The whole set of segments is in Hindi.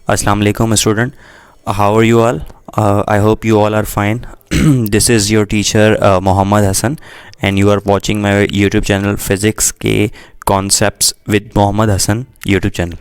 Assalamu alaikum student. How are you all? I hope you all are fine. This is your teacher Mohammad Hassan and you are watching my YouTube channel Physics के Concepts with Mohammad Hassan YouTube channel.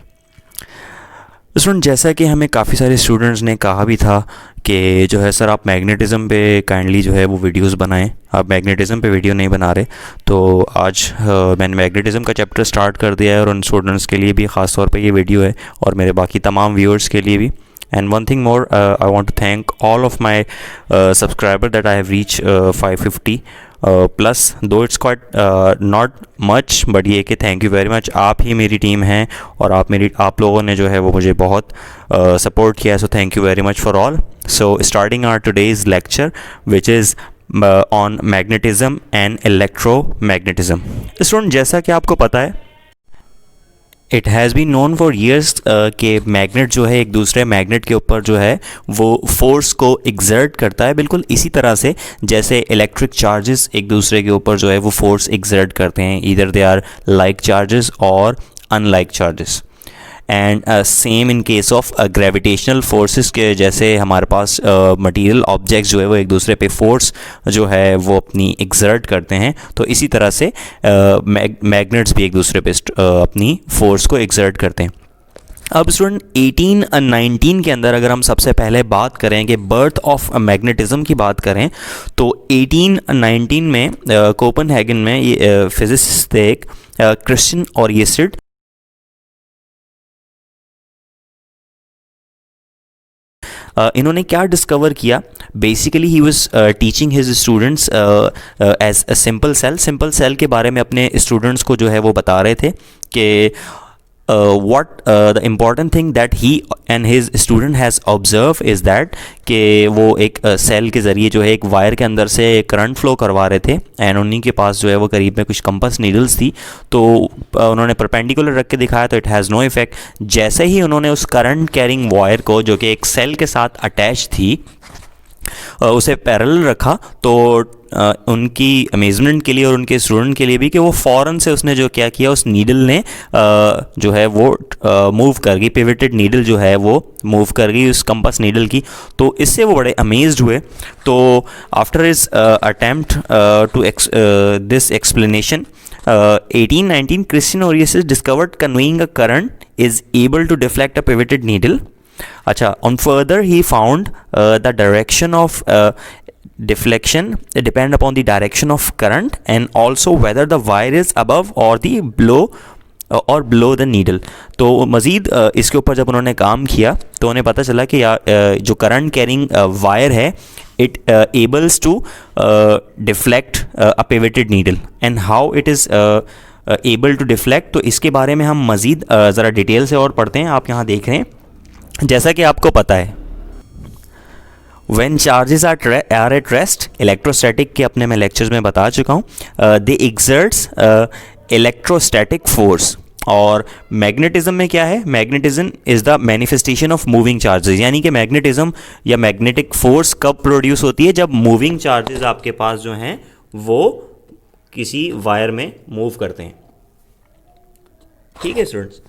Student, जैसा कि हमें काफ़ी सारे स्टूडेंट्स ने कहा भी था कि जो है सर आप मैग्नेटिज़म पे काइंडली जो है वो वीडियोस बनाएं, आप मैग्नेटिज़म पे वीडियो नहीं बना रहे। तो आज मैंने मैग्नेटिज़म का चैप्टर स्टार्ट कर दिया है और उन स्टूडेंट्स के लिए भी ख़ास तौर पे ये वीडियो है और मेरे बाकी तमाम व्यूअर्स के लिए भी। And one thing more, I want to thank all of my subscriber that I have reached 550 plus, though it's quite not much, but ये कि thank you very much। आप ही मेरी टीम हैं और आप लोगों ने जो है वो मुझे बहुत support किया है, so thank you very much for all। So starting our today's lecture, which is on magnetism and electromagnetism। Student, जैसा कि आपको पता है it has been known for years कि मैग्नेट जो है एक दूसरे मैग्नेट के ऊपर जो है वो फोर्स को एग्जर्ट करता है, बिल्कुल इसी तरह से जैसे इलेक्ट्रिक चार्जेस एक दूसरे के ऊपर जो है वो फोर्स एग्जर्ट करते हैं, either they are like charges और unlike charges. And same in case of gravitational forces के, जैसे हमारे पास मटेरियल ऑब्जेक्ट्स जो है वो एक दूसरे पे फोर्स जो है वो अपनी एग्जर्ट करते हैं, तो इसी तरह से मैग्नेट्स भी एक दूसरे पे अपनी फोर्स को एग्जर्ट करते हैं। अब स्टूडेंट 1819 के अंदर अगर हम सबसे पहले बात करें कि बर्थ ऑफ मैग्नेटिज्म की बात करें तो 1819 में कोपेनहेगन में ये फिजिसिस्ट थे एक क्रिश्चियन ओरिएस्टेड। इन्होंने क्या डिस्कवर किया, basically he was teaching his students as a simple cell के बारे में अपने स्टूडेंट्स को जो है वो बता रहे थे कि what the important thing that he and his student has observed is that कि वो एक सेल के ज़रिए जो है एक वायर के अंदर से करंट फ्लो करवा रहे थे एंड उन्हीं के पास जो है वो करीब में कुछ कंपास नीडल्स थी, तो उन्होंने परपेंडिकुलर रख के दिखाया तो इट हैज़ नो इफेक्ट। जैसे ही उन्होंने उस करंट कैरिंग वायर को जो कि एक सेल के साथ अटैच थी उसे पैरेलल रखा, तो उनकी अमेजमेंट के लिए और उनके स्टूडेंट के लिए भी कि वो फ़ौरन से उसने जो क्या किया, उस नीडल ने जो है वो मूव कर गई, पिवटेड नीडल जो है वो मूव कर गई उस कंपास नीडल की। तो इससे वो बड़े अमेज्ड हुए। तो after his attempt to this explanation 1819 Christian Oersted discovered conveying a current is able to deflect a pivoted needle. अच्छा, on further he found the direction of deflection depend upon the direction of current and also whether the wire is above or the below the needle। तो मज़ीद इसके ऊपर जब उन्होंने काम किया तो उन्हें पता चला कि जो करंट कैरिंग वायर है it ables to deflect a pivoted needle and how it is able to deflect। तो इसके बारे में हम मज़ीद ज़रा डिटेल से और पढ़ते हैं। आप यहाँ देख रहे हैं, जैसा कि आपको पता है when charges are at rest, electrostatic के अपने मैं लेक्चर्स में बता चुका हूँ, दे एक्सर्ट्स इलेक्ट्रोस्टैटिक फोर्स। और मैग्नेटिज्म में क्या है, magnetism is the manifestation of moving charges, यानी कि मैग्नेटिज्म या मैग्नेटिक फोर्स कब प्रोड्यूस होती है, जब मूविंग चार्जेस आपके पास जो हैं वो किसी वायर में मूव करते हैं। ठीक है स्टूडेंट्स,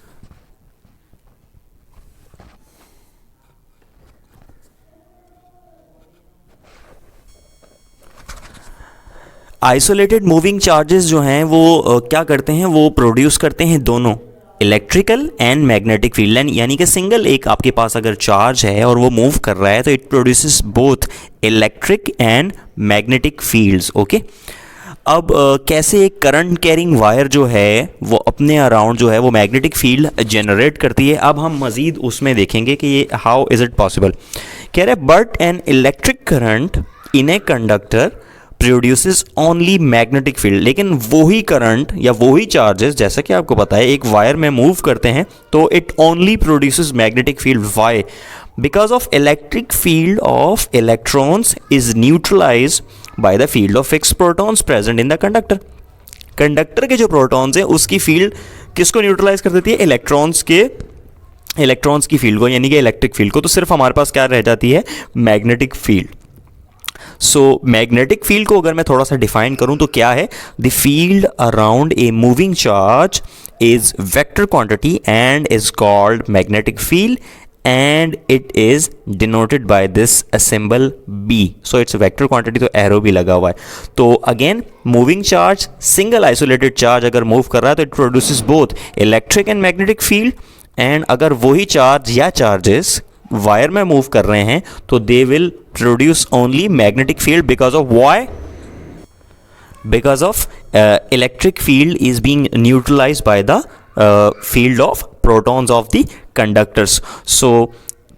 आइसोलेटेड मूविंग चार्जेस जो हैं वो क्या करते हैं, वो प्रोड्यूस करते हैं दोनों इलेक्ट्रिकल एंड मैग्नेटिक फील्ड। यानी कि सिंगल एक आपके पास अगर चार्ज है और वो मूव कर रहा है तो it produces both electric and magnetic fields. Okay, अब कैसे एक करंट कैरिंग वायर जो है वो अपने अराउंड जो है वो मैग्नेटिक फील्ड जनरेट करती है, अब हम मज़ीद उसमें देखेंगे कि ये हाउ इज़ इट पॉसिबल। कह रहे but an electric current in a conductor produces only magnetic field. लेकिन वही करंट या वही चार्जेस, जैसा कि आपको पता है, एक वायर में मूव करते हैं तो it only produces magnetic field. Why? Because of electric field of electrons is neutralize by the field of fixed protons present in the conductor. Conductor के जो प्रोटॉन्स हैं उसकी फील्ड किसको न्यूट्रलाइज कर देती है, इलेक्ट्रॉन्स की फील्ड को, यानी कि इलेक्ट्रिक फील्ड को। तो सिर्फ हमारे पास क्या रह जाती है, magnetic field. So magnetic field को अगर मैं थोड़ा सा डिफाइन करूं तो क्या है, the field around a moving charge is vector quantity and is called magnetic field and it is denoted by this symbol B. So it's vector quantity, तो arrow भी लगा हुआ है. तो again moving charge, single isolated charge अगर move कर रहा है तो it produces both electric and magnetic field. and अगर वही charge या charges वायर में मूव कर रहे हैं तो they will produce only magnetic field because of why? Because of electric field is being neutralized by the field of protons of the conductors. So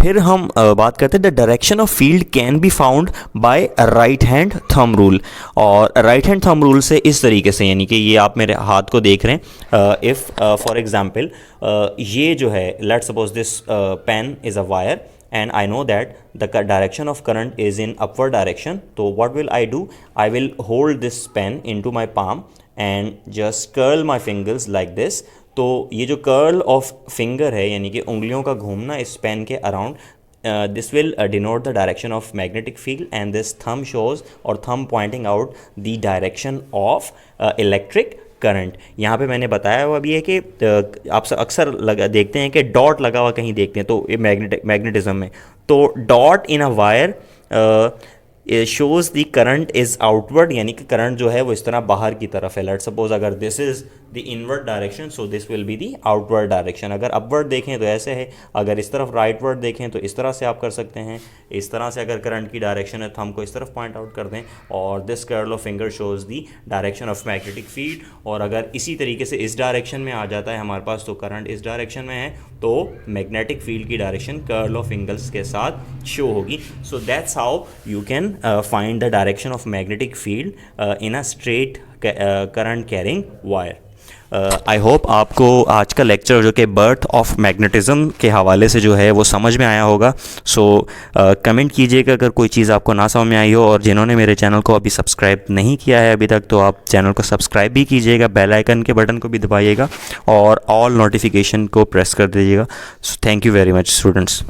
फिर हम बात करते हैं the direction of field can be found by right hand thumb rule. और राइट हैंड थंब रूल से इस तरीके से, यानी कि ये आप मेरे हाथ को देख रहे हैं. इफ़ फॉर एग्जांपल ये जो है, let's suppose this pen is a wire and I know that the direction of current is in upward direction. So what will I do? I will hold this pen into my palm and just curl my fingers like this. तो ये जो कर्ल ऑफ फिंगर है, यानी कि उंगलियों का घूमना इस पेन के around, this will denote the direction of magnetic field, and this thumb shows or thumb pointing out the direction of electric current. यहाँ पे मैंने बताया हुआ भी है कि आप अक्सर देखते हैं कि डॉट लगा हुआ कहीं देखते हैं तो ये मैग्नेटिज्म में, तो dot in a wire shows the current is outward, यानी कि करंट जो है वो इस तरह बाहर की तरफ है. लेट्स सपोज अगर this is the inward direction, so this will be the outward direction. अगर अपवर्ड देखें तो ऐसे है, अगर इस तरफ राइटवर्ड देखें तो इस तरह से आप कर सकते हैं. इस तरह से अगर करंट की डायरेक्शन है तो हमको इस तरफ पॉइंट आउट कर दें, और this curl of finger shows the direction of magnetic field. और अगर इसी तरीके से इस डायरेक्शन में आ जाता है हमारे पास, तो करंट इस डायरेक्शन में है तो मैग्नेटिक फील्ड की डायरेक्शन कर्ल ऑफ फिंगर्स के साथ शो होगी. So that's how you can find the direction of magnetic field in a straight current carrying wire. I hope आपको आज का लेक्चर जो कि बर्थ ऑफ मैग्नेटिज्म के हवाले से जो है वो समझ में आया होगा. सो कमेंट कीजिएगा अगर कोई चीज़ आपको ना समझ में आई हो, और जिन्होंने मेरे चैनल को अभी सब्सक्राइब नहीं किया है अभी तक तो आप चैनल को सब्सक्राइब भी कीजिएगा, बेल आइकन के बटन को भी दबाइएगा और ऑल नोटिफिकेशन को प्रेस कर दीजिएगा. So thank you very much students.